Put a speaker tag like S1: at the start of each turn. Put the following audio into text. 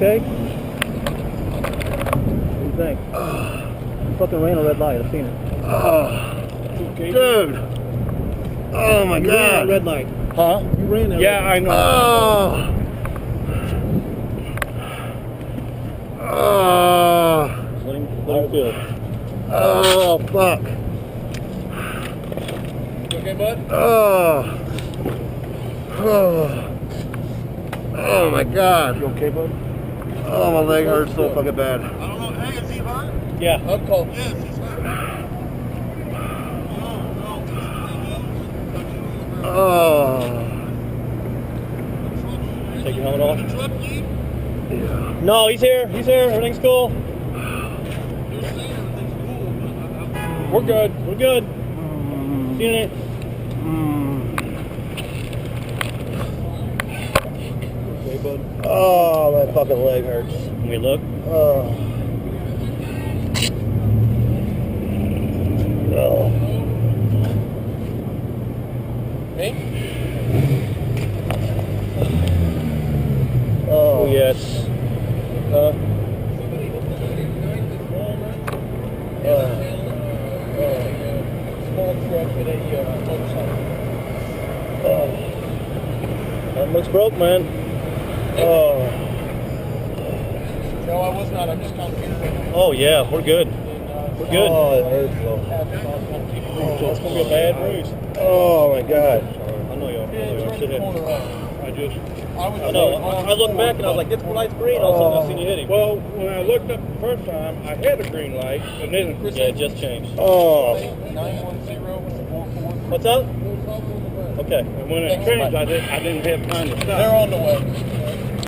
S1: okay? What do you think? Fucking ran a red light. I've seen it.
S2: Okay. Dude. Oh my
S1: You
S2: God.
S1: ran that red light.
S2: Huh?
S1: You ran that
S2: Yeah,
S1: red light.
S2: I know.
S1: Let him feel it.
S2: Oh, fuck.
S1: You okay, bud?
S2: Oh my God.
S1: You okay, bud?
S2: Oh, my leg hurts so fucking bad.
S3: I don't know. Hey, is he hurt?
S1: Yeah.
S3: Yes, he's hurt.
S2: Oh.
S1: Take your helmet off.
S3: Did the truck leave?
S2: Yeah.
S1: No, he's here. He's here. Everything's cool.
S3: You're saying everything's cool, but
S1: We're good. We're good. Seen it. Okay, bud.
S2: Oh, my fucking leg hurts.
S1: Can we look?
S2: Oh. Oh.
S3: Me?
S1: Oh, yes. That looks broke, man. Oh.
S3: No, I was not. I'm just kind of here.
S1: Oh, yeah. We're good. We're good.
S2: Oh, it hurts though.
S1: It's going to be a bad bruise.
S2: Oh my God.
S1: I know you are. Sit here.
S3: I
S1: know. I looked back and I was like, this light's green. All of a sudden I seen you hit him.
S4: Well, when I looked up the first time, I had a green light, and then
S1: Yeah, it just changed.
S2: Oh.
S3: 910-44.
S1: What's up? Okay.
S4: and when it changed, I didn't have time to stop.
S3: They're on the way.